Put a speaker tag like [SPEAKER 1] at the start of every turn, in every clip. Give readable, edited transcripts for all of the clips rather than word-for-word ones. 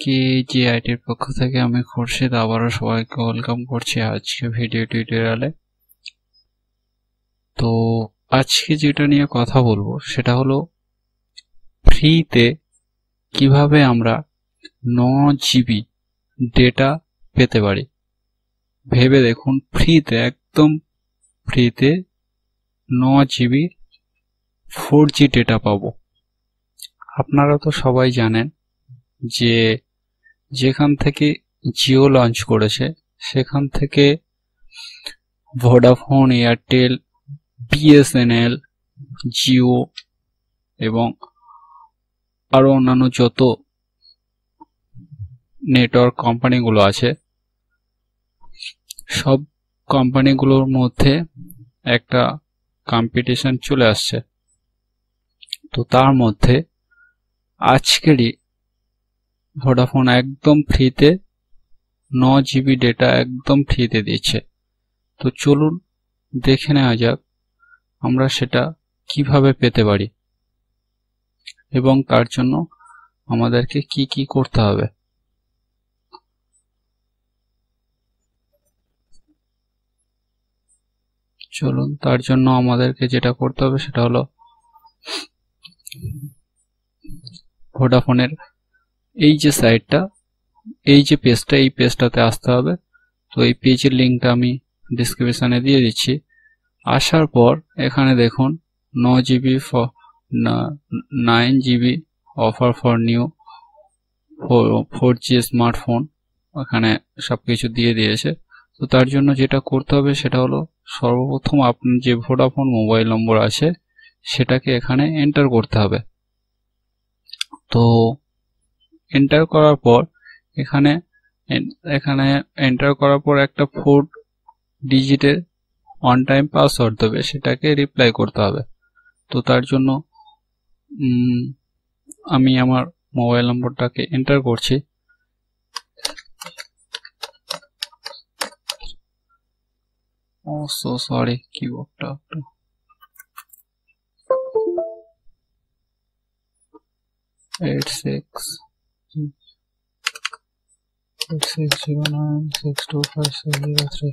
[SPEAKER 1] কেজিআইটির পক্ষ থেকে আমি খুরশিদ আবারও সবাইকে ওয়েলকাম করছি আজকে ভিডিও টিউটোরিয়ালে। তো আজকে যেটা নিয়ে কথা বলবো সেটা হলো ফ্রিতে কিভাবে আমরা 9 জিবি ডেটা পেতে পারি। ভেবে দেখুন, ফ্রিতে, একদম ফ্রিতে 9 জিবি 4G ডেটা পাবো। আপনারা তো সবাই জানেন যে যেখান থেকে জিও লঞ্চ করেছে সেখান থেকে ভোডাফোন, এয়ারটেল, বিএসএনএল, জিও এবং আরো অন্যান্য যত নেটওয়ার্ক কোম্পানিগুলো আছে সব কোম্পানিগুলোর মধ্যে একটা কম্পিটিশন চলে আসছে। তো তার মধ্যে আজকেরই ভোডাফোন একদম ফ্রিতে 9 জিবি ডেটা একদম ফ্রিতে দিচ্ছে। তো চলুন দেখে নেওয়া যাক আমরা সেটা কিভাবে পেতে পারি এবং তার জন্য আমাদেরকে কি কি করতে হবে। চলুন, তার জন্য আমাদেরকে যেটা করতে হবে সেটা হলো ভোডাফোনের এই যে সাইটটা, এই যে পেজটা, এই পেজটাতে আসতে হবে। তো এই পেজের লিঙ্কটা আমি ডেসক্রিপশনে দিয়ে দিচ্ছি। আসার পর এখানে দেখুন 9 GB 9 GB offer for new 4G smartphone, এখানে সবকিছু দিয়ে দিয়েছে। তো তার জন্য যেটা করতে হবে সেটা হলো সর্বপ্রথম আপনার যে ভোডাফোন মোবাইল নম্বর আছে সেটাকে এখানে এন্টার করতে হবে। তো এন্টার করার পর এখানে এন্টার করার পর একটা 4 ডিজিটের ওয়ান টাইম পাসওয়ার্ড দেবে, সেটাকে রিপ্লাই করতে হবে। তো তার জন্য আমি আমার মোবাইল নম্বরটাকে এন্টার করছি। ও সো সরি, কিবোর্ডটা একটু এইট সিক্স 8609625603।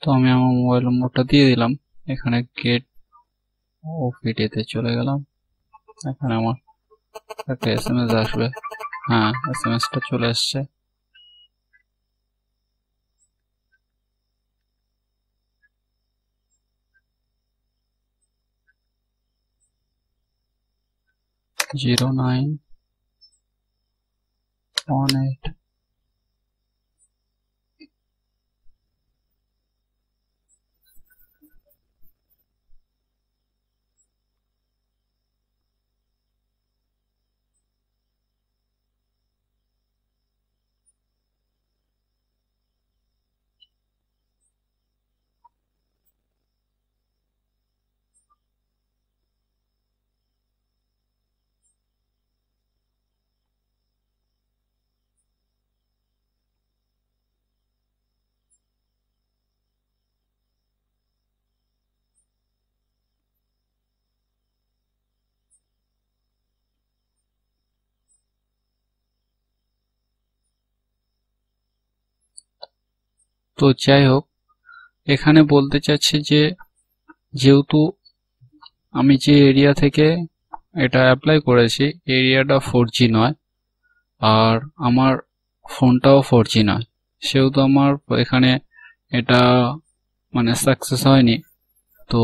[SPEAKER 1] তো আমি আমার মোবাইল নম্বরটা দিয়ে দিলাম। এখানে গেট ওপিডিতে চলে গেলাম। এখানে আমার একটা এসএমএস আসবে। হ্যাঁ, এসএমএসটা চলে এসছে। জিরো 918। তো যাই হোক, এখানে বলতে চাচ্ছি যে যেহেতু আমি যে এরিয়া থেকে এটা অ্যাপ্লাই করেছি এরিয়াটা 4G নয় আর আমার ফোনটাও 4G নয়, সেহেতু আমার এখানে এটা মানে সাকসেস হয়নি। তো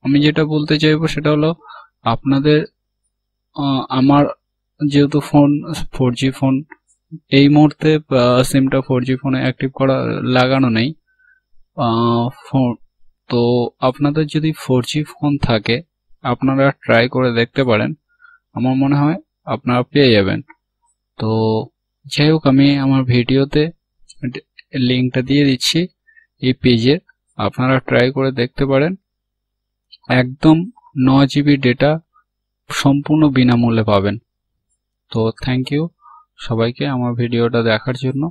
[SPEAKER 1] আমি যেটা বলতে চাইবো সেটা হলো আপনাদের আমার যেহেতু ফোন 4G ফোন, এই মুহূর্তে সিমটা 4G ফোনে অ্যাক্টিভ করা লাগানো নেই ফোন। তো আপনাদের যদি 4G ফোন থাকে আপনারা ট্রাই করে দেখতে পারেন, আমার মনে হয় আপনারা পেয়ে যাবেন। তো যাই হোক, আমি আমার ভিডিওতে লিঙ্কটা দিয়ে দিচ্ছি এই পেজের, আপনারা ট্রাই করে দেখতে পারেন। একদম 9 জিবি ডেটা সম্পূর্ণ বিনামূল্যে পাবেন। তো থ্যাংক ইউ সবাইকে আমার ভিডিওটা দেখার জন্য।